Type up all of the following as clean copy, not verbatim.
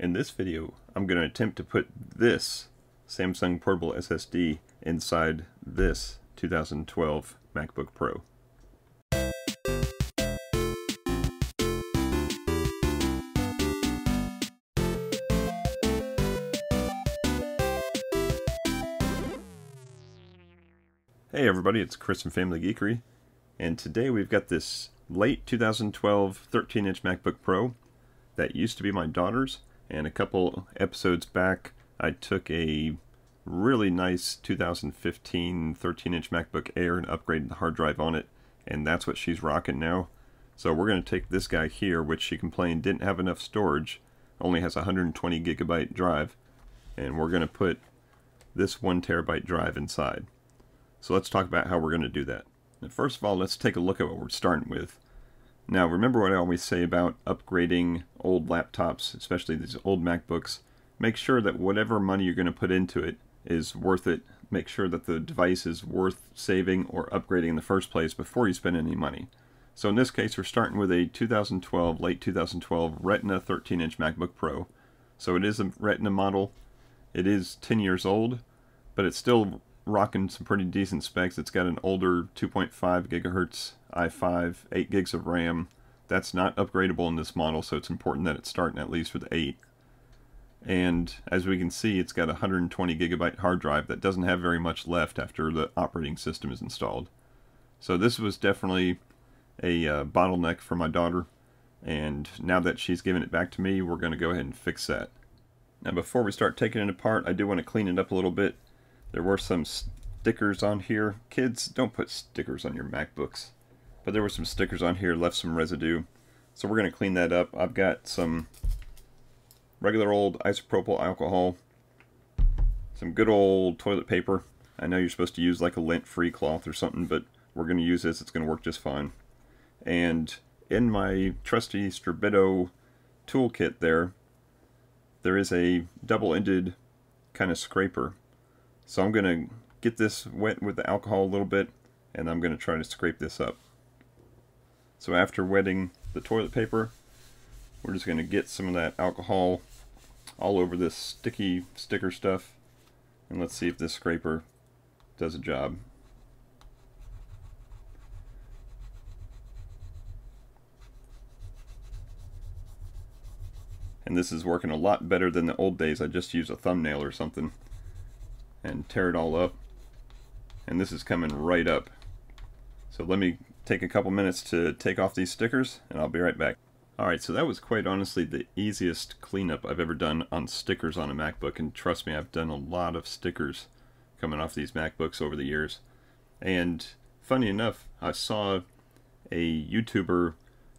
In this video, I'm going to attempt to put this Samsung Portable SSD inside this 2012 MacBook Pro. Hey everybody, it's Chris from Family Geekery, and today we've got this late 2012 13-inch MacBook Pro that used to be my daughter's. And a couple episodes back, I took a really nice 2015 13-inch MacBook Air and upgraded the hard drive on it, and that's what she's rocking now. So we're going to take this guy here, which she complained didn't have enough storage, only has a 120 gigabyte drive, and we're going to put this 1 terabyte drive inside. So let's talk about how we're going to do that. And first of all, let's take a look at what we're starting with. Now, remember what I always say about upgrading old laptops, especially these old MacBooks. Make sure that whatever money you're going to put into it is worth it. Make sure that the device is worth saving or upgrading in the first place before you spend any money. So in this case, we're starting with a late 2012 Retina 13-inch MacBook Pro. So it is a Retina model. It is 10 years old, but it's still rocking some pretty decent specs. It's got an older 2.5 gigahertz i5, 8 gigs of RAM. That's not upgradable in this model, so it's important that it's starting at least with 8. And as we can see, it's got a 120 gigabyte hard drive that doesn't have very much left after the operating system is installed. So this was definitely a bottleneck for my daughter, and now that she's given it back to me, we're going to go ahead and fix that. Now before we start taking it apart, I do want to clean it up a little bit. There were some stickers on here. Kids, don't put stickers on your MacBooks. But there were some stickers on here, left some residue. So we're going to clean that up. I've got some regular old isopropyl alcohol, some good old toilet paper. I know you're supposed to use like a lint-free cloth or something, but we're going to use this. It's going to work just fine. And in my trusty Strbito toolkit there is a double-ended kind of scraper. So I'm going to get this wet with the alcohol a little bit, and I'm going to try to scrape this up. So after wetting the toilet paper, we're just going to get some of that alcohol all over this sticky sticker stuff, and let's see if this scraper does a job. And this is working a lot better than the old days. I just used a thumbnail or something and tear it all up, and this is coming right up. So let me take a couple minutes to take off these stickers, and I'll be right back. Alright, so that was quite honestly the easiest cleanup I've ever done on stickers on a MacBook, and trust me, I've done a lot of stickers coming off these MacBooks over the years. And funny enough, I saw a YouTuber,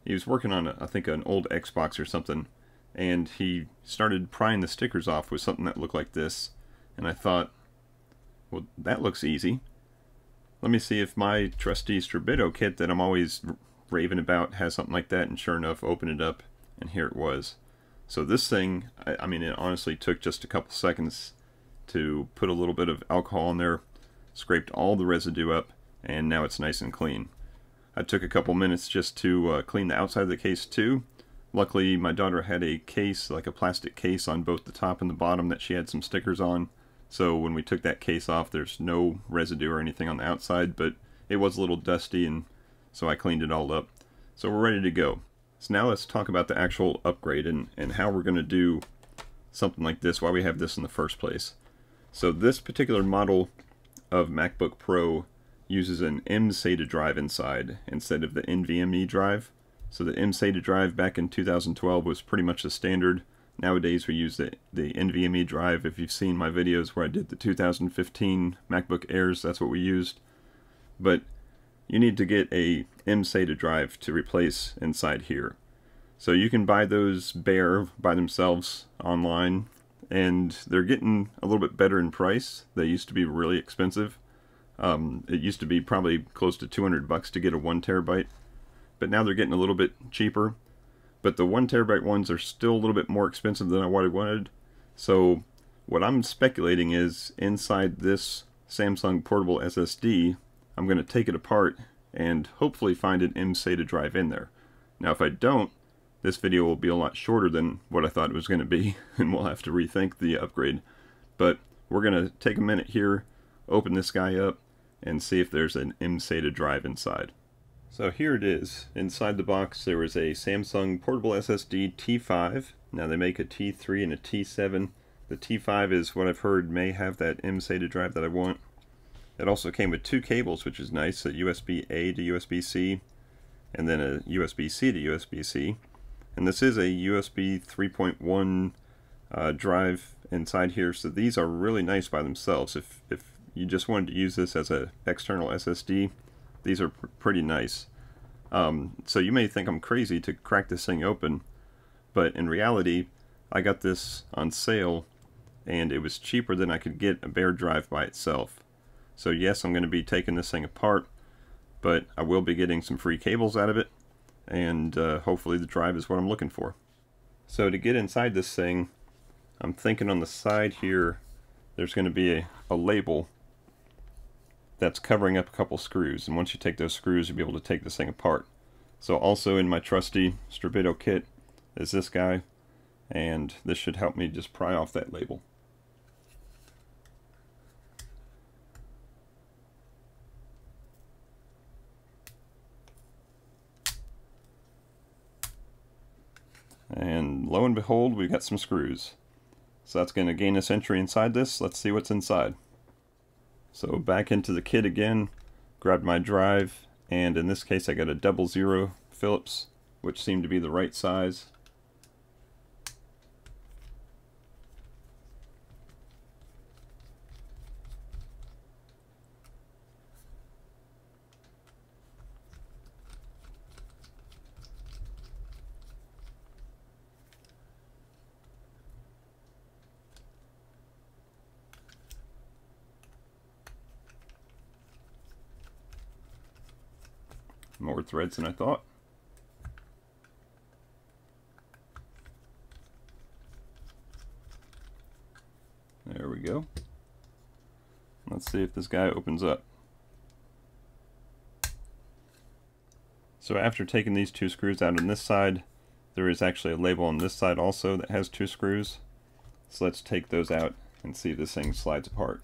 he was working on I think an old Xbox or something, and he started prying the stickers off with something that looked like this, and I thought, well, that looks easy. Let me see if my trusty Strbito kit that I'm always raving about has something like that, and sure enough, open it up, and here it was. So this thing, I mean, it honestly took just a couple seconds to put a little bit of alcohol in there, scraped all the residue up, and now it's nice and clean. I took a couple minutes just to clean the outside of the case too. Luckily, my daughter had a case, like a plastic case on both the top and the bottom that she had some stickers on. So when we took that case off, there's no residue or anything on the outside, but it was a little dusty, and so I cleaned it all up. So we're ready to go. So now let's talk about the actual upgrade and how we're going to do something like this, why we have this in the first place. So this particular model of MacBook Pro uses an mSATA drive inside instead of the NVMe drive. So the mSATA drive back in 2012 was pretty much the standard. Nowadays we use the NVMe drive. If you've seen my videos where I did the 2015 MacBook Airs, that's what we used. But you need to get a mSATA drive to replace inside here. So you can buy those bare by themselves online, and they're getting a little bit better in price. They used to be really expensive. It used to be probably close to $200 to get a 1 terabyte, but now they're getting a little bit cheaper. But the 1 terabyte ones are still a little bit more expensive than what I wanted. So what I'm speculating is inside this Samsung Portable SSD, I'm going to take it apart and hopefully find an mSATA drive in there. Now if I don't, this video will be a lot shorter than what I thought it was going to be, and we'll have to rethink the upgrade. But we're going to take a minute here, open this guy up, and see if there's an mSATA drive inside. So here it is. Inside the box there was a Samsung Portable SSD T5. Now they make a T3 and a T7. The T5 is what I've heard may have that mSATA drive that I want. It also came with two cables, which is nice, a USB-A to USB-C, and then a USB-C to USB-C. And this is a USB 3.1 drive inside here, so these are really nice by themselves. If you just wanted to use this as an external SSD, these are pretty nice. So you may think I'm crazy to crack this thing open, but in reality, I got this on sale, and it was cheaper than I could get a bare drive by itself. So yes, I'm going to be taking this thing apart, but I will be getting some free cables out of it, and hopefully the drive is what I'm looking for. So to get inside this thing, I'm thinking on the side here, there's going to be a label that's covering up a couple screws, and once you take those screws, you'll be able to take this thing apart. So also in my trusty Strabido kit is this guy, and this should help me just pry off that label. And lo and behold, we've got some screws. So that's going to gain us entry inside this. Let's see what's inside. So back into the kit again, grabbed my drive, and in this case I got a 00 Phillips, which seemed to be the right size. More threads than I thought. There we go. Let's see if this guy opens up. So after taking these two screws out on this side, there is actually a label on this side also that has two screws. So let's take those out and see if this thing slides apart.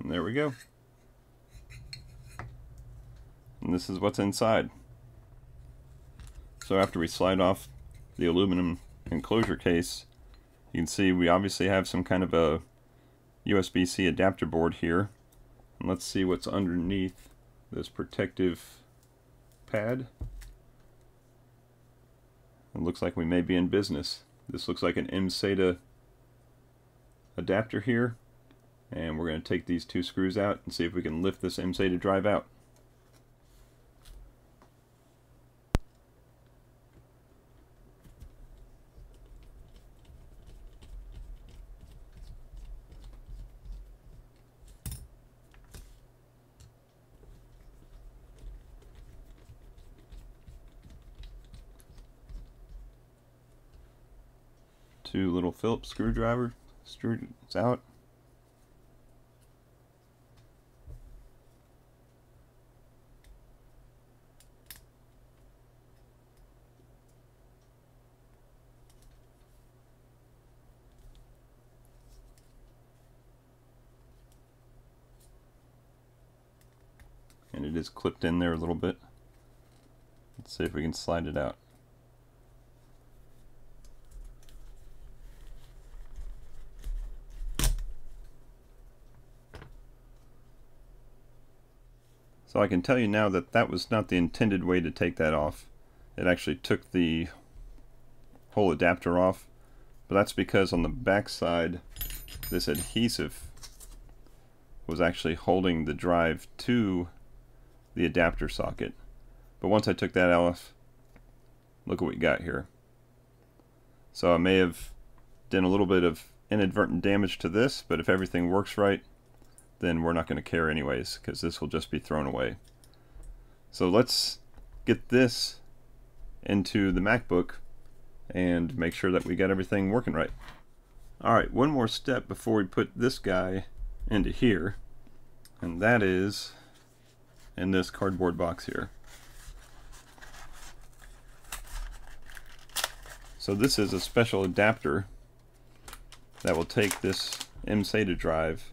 And there we go. And this is what's inside. So after we slide off the aluminum enclosure case, you can see we obviously have some kind of a USB-C adapter board here. And let's see what's underneath this protective pad. It looks like we may be in business. This looks like an mSATA adapter here. And we're going to take these two screws out and see if we can lift this mSATA drive out. Two little Phillips screwdriver screws out. And it is clipped in there a little bit. Let's see if we can slide it out. So I can tell you now that that was not the intended way to take that off. It actually took the whole adapter off, but that's because on the back side this adhesive was actually holding the drive to the adapter socket. But once I took that off, look what we got here. So I may have done a little bit of inadvertent damage to this, but if everything works right, then we're not going to care anyways, because this will just be thrown away. So let's get this into the MacBook and make sure that we got everything working right. Alright, one more step before we put this guy into here, and that is in this cardboard box here. So this is a special adapter that will take this mSATA drive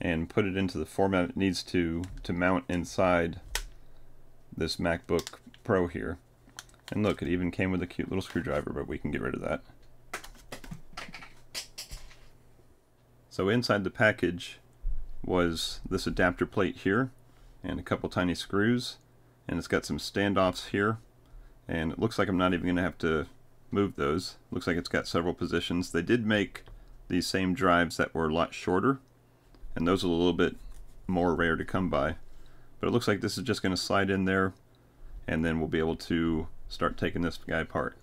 and put it into the format it needs to mount inside this MacBook Pro here. And look, it even came with a cute little screwdriver, but we can get rid of that. So inside the package was this adapter plate here and a couple tiny screws, and it's got some standoffs here, and it looks like I'm not even going to have to move those. Looks like it's got several positions. They did make these same drives that were a lot shorter, and those are a little bit more rare to come by, but it looks like this is just going to slide in there, and then we'll be able to start taking this guy apart.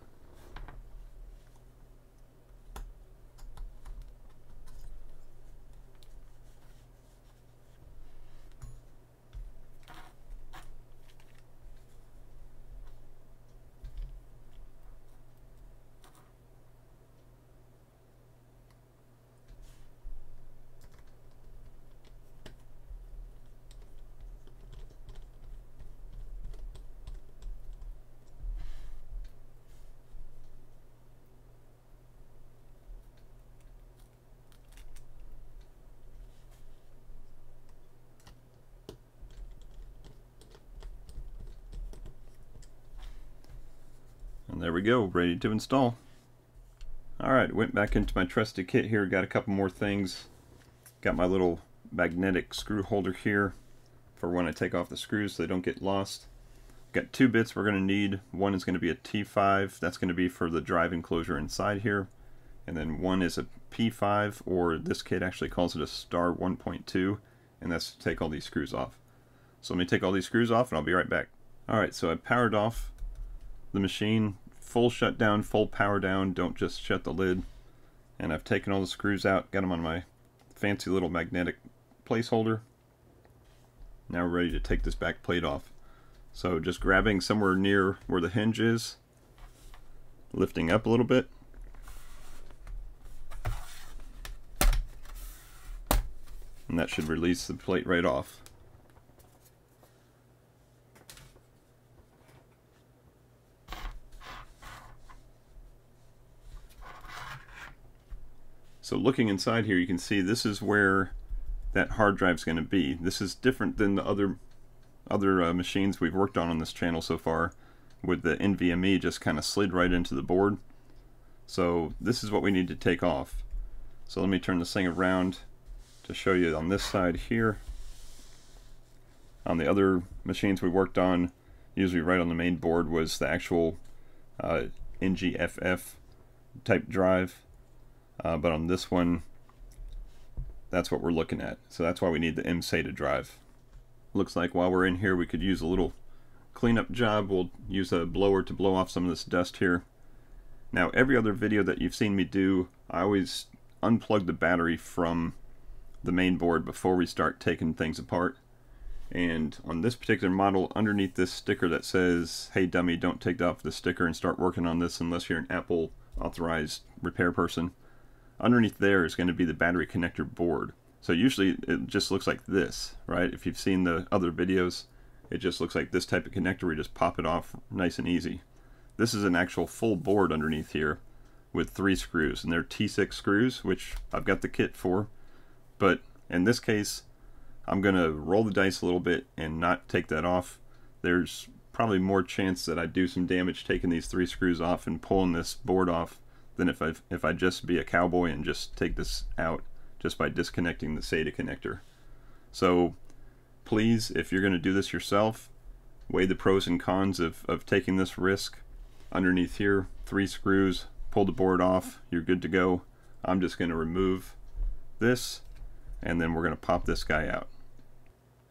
And there we go, ready to install. Alright, went back into my trusty kit here, got a couple more things. Got my little magnetic screw holder here for when I take off the screws so they don't get lost. Got two bits we're going to need. One is going to be a T5, that's going to be for the drive enclosure inside here. And then one is a P5, or this kit actually calls it a star 1.2, and that's to take all these screws off. So let me take all these screws off and I'll be right back. Alright, so I powered off the machine, full shutdown, full power down, don't just shut the lid. And I've taken all the screws out, got them on my fancy little magnetic placeholder. Now we're ready to take this back plate off. So just grabbing somewhere near where the hinge is, lifting up a little bit, and that should release the plate right off. So looking inside here, you can see this is where that hard drive is going to be. This is different than the other machines we've worked on this channel so far, with the NVMe just kind of slid right into the board. So this is what we need to take off. So let me turn this thing around to show you on this side here. On the other machines we worked on, usually right on the main board was the actual NGFF type drive. But on this one, that's what we're looking at. So that's why we need the mSATA drive. Looks like while we're in here we could use a little cleanup job. We'll use a blower to blow off some of this dust here. Now every other video that you've seen me do, I always unplug the battery from the main board before we start taking things apart. And on this particular model, underneath this sticker that says, "Hey dummy, don't take off the sticker and start working on this unless you're an Apple authorized repair person," underneath there is going to be the battery connector board. So usually it just looks like this, right? If you've seen the other videos, it just looks like this type of connector where you just pop it off nice and easy. This is an actual full board underneath here with 3 screws, and they're T6 screws, which I've got the kit for. But in this case, I'm going to roll the dice a little bit and not take that off. There's probably more chance that I do some damage taking these 3 screws off and pulling this board off than if I just be a cowboy and just take this out just by disconnecting the SATA connector. So please, if you're going to do this yourself, weigh the pros and cons of taking this risk. Underneath here, 3 screws, pull the board off, you're good to go. I'm just going to remove this, and then we're going to pop this guy out.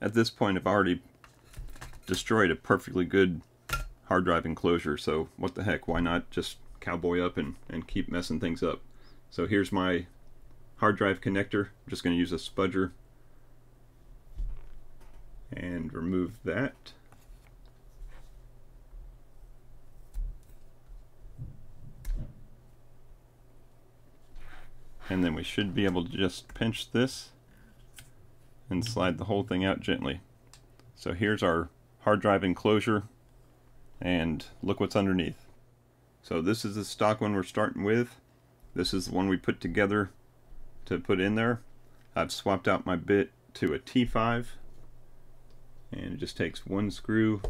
At this point, I've already destroyed a perfectly good hard drive enclosure, so what the heck, why not just cowboy up and keep messing things up. So here's my hard drive connector. I'm just going to use a spudger and remove that. And then we should be able to just pinch this and slide the whole thing out gently. So here's our hard drive enclosure, and look what's underneath. So this is the stock one we're starting with. This is the one we put together to put in there. I've swapped out my bit to a T5, and it just takes one screw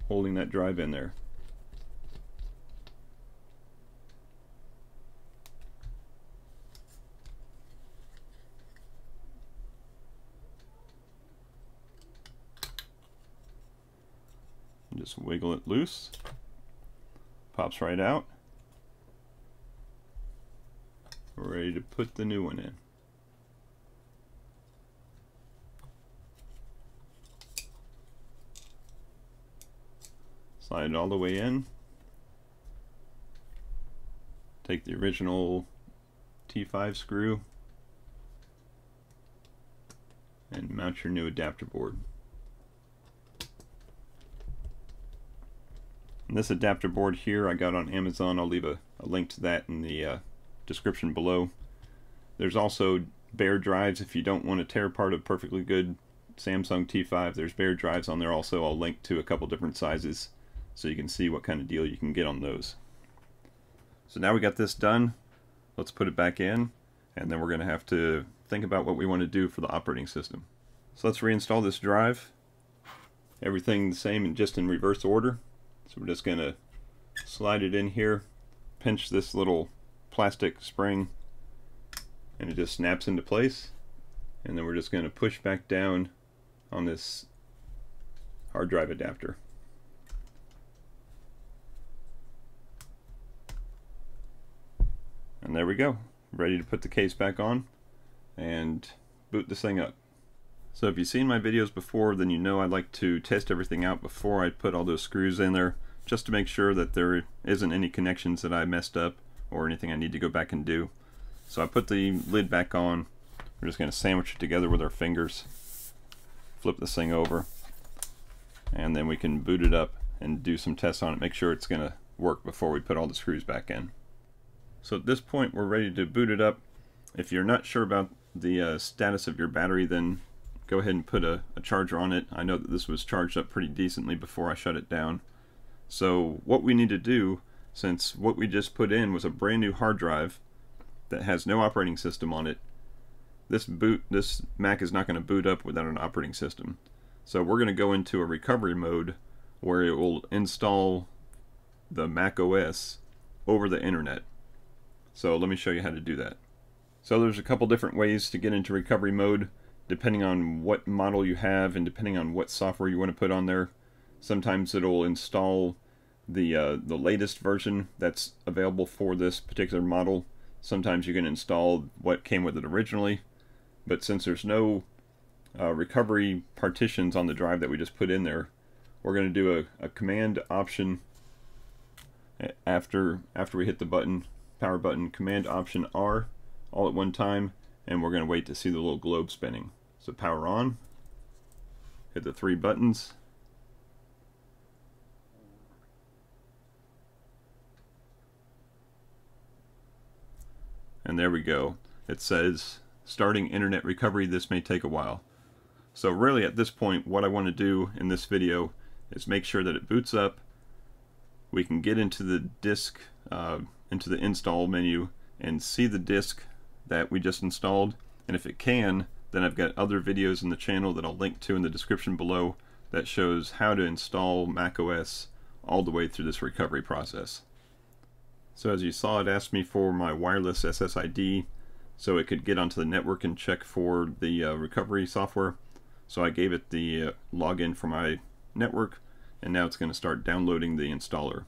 holding that drive in there. Just wiggle it loose, pops right out. We're ready to put the new one in. Slide it all the way in. Take the original T5 screw and mount your new adapter board. And this adapter board here I got on Amazon. I'll leave a link to that in the description below. There's also bare drives if you don't want to tear apart a perfectly good Samsung T5. There's bare drives on there also. I'll link to a couple different sizes so you can see what kind of deal you can get on those. So now we got this done. Let's put it back in, and then we're going to have to think about what we want to do for the operating system. So let's reinstall this drive. Everything the same and just in reverse order. So we're just going to slide it in here, pinch this little plastic spring, and it just snaps into place. And then we're just going to push back down on this hard drive adapter. And there we go, ready to put the case back on and boot this thing up. So if you've seen my videos before, then you know I like to test everything out before I put all those screws in there, just to make sure that there isn't any connections that I messed up or anything I need to go back and do. So I put the lid back on. We're just going to sandwich it together with our fingers, flip this thing over, and then we can boot it up and do some tests on it, make sure it's going to work before we put all the screws back in. So at this point we're ready to boot it up. If you're not sure about the status of your battery, then go ahead and put a charger on it. I know that this was charged up pretty decently before I shut it down. So what we need to do, since what we just put in was a brand new hard drive that has no operating system on it, this Mac is not going to boot up without an operating system. So we're going to go into a recovery mode where it will install the Mac OS over the internet. So let me show you how to do that. So there's a couple different ways to get into recovery mode depending on what model you have and depending on what software you want to put on there. Sometimes it'll install the latest version that's available for this particular model. Sometimes you can install what came with it originally, but since there's no recovery partitions on the drive that we just put in there, we're going to do a command option after we hit the button, power button, command option R all at one time, and we're going to wait to see the little globe spinning. So power on, hit the 3 buttons, and there we go. It says starting internet recovery. This may take a while. So really at this point what I want to do in this video is make sure that it boots up. We can get into the disk, into the install menu and see the disk that we just installed, and if it can, then I've got other videos in the channel that I'll link to in the description below that shows how to install macOS all the way through this recovery process. So as you saw, it asked me for my wireless SSID so it could get onto the network and check for the recovery software. So I gave it the login for my network, and now it's going to start downloading the installer.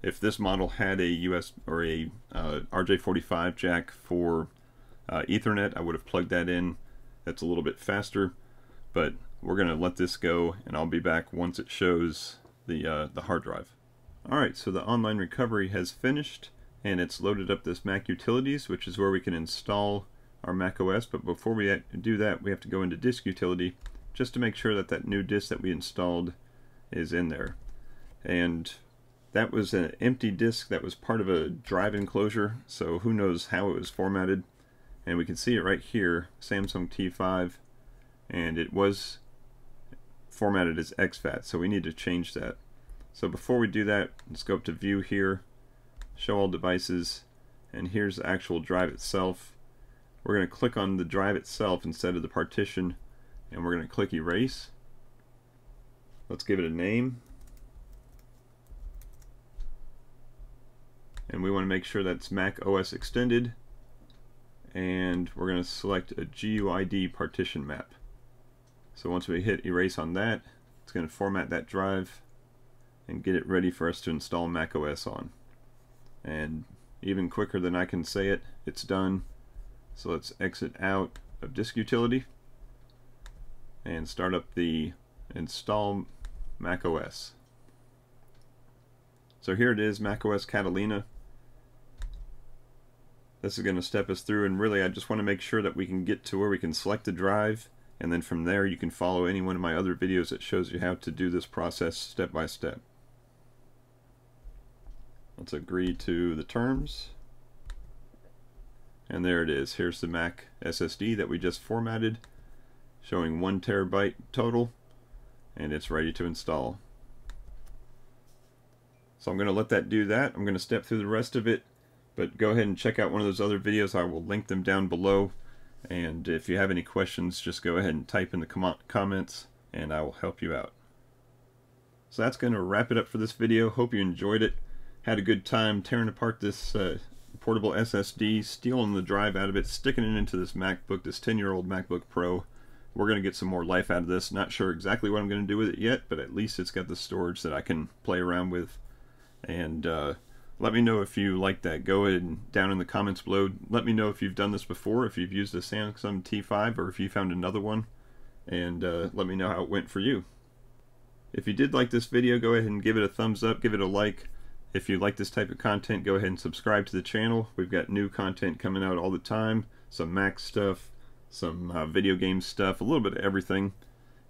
If this model had a US or a RJ45 jack for Ethernet, I would have plugged that in. That's a little bit faster, but we're going to let this go, and I'll be back once it shows the hard drive. Alright, so the online recovery has finished, and it's loaded up this Mac Utilities, which is where we can install our Mac OS. But before we do that, we have to go into Disk Utility just to make sure that that new disk that we installed is in there. And that was an empty disk that was part of a drive enclosure, so who knows how it was formatted. And we can see it right here, Samsung T5, and it was formatted as exFAT, so we need to change that. So before we do that, let's go up to View here, Show All Devices, and here's the actual drive itself. We're going to click on the drive itself instead of the partition, and we're going to click Erase. Let's give it a name. And we want to make sure that's Mac OS Extended, and we're going to select a GUID partition map. So once we hit Erase on that, it's going to format that drive and get it ready for us to install Mac OS on. And even quicker than I can say it, it's done. So let's exit out of Disk Utility and start up the Install Mac OS. So here it is, Mac OS Catalina. This is going to step us through, and really I just want to make sure that we can get to where we can select the drive, and then from there you can follow any one of my other videos that shows you how to do this process step by step. Let's agree to the terms. And there it is. Here's the Mac SSD that we just formatted, showing 1 terabyte total, and it's ready to install. So I'm going to let that do that. I'm going to step through the rest of it, but go ahead and check out one of those other videos. I will link them down below, and if you have any questions, just go ahead and type in the comments and I will help you out. So that's going to wrap it up for this video. Hope you enjoyed it. Had a good time tearing apart this portable SSD, stealing the drive out of it, sticking it into this MacBook, this 10-year-old MacBook Pro. We're going to get some more life out of this. Not sure exactly what I'm going to do with it yet, but at least it's got the storage that I can play around with. And let me know if you like that. Go ahead and down in the comments below, let me know if you've done this before, if you've used a Samsung T5 or if you found another one, and let me know how it went for you. If you did like this video, go ahead and give it a thumbs up, give it a like. If you like this type of content, go ahead and subscribe to the channel. We've got new content coming out all the time, some Mac stuff, some video game stuff, a little bit of everything.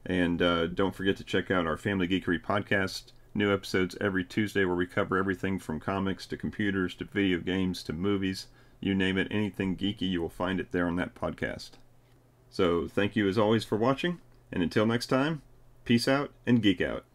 And don't forget to check out our FamilyGeekery Podcast. New episodes every Tuesday where we cover everything from comics to computers to video games to movies. You name it, anything geeky, you will find it there on that podcast. So thank you as always for watching, and until next time, peace out and geek out.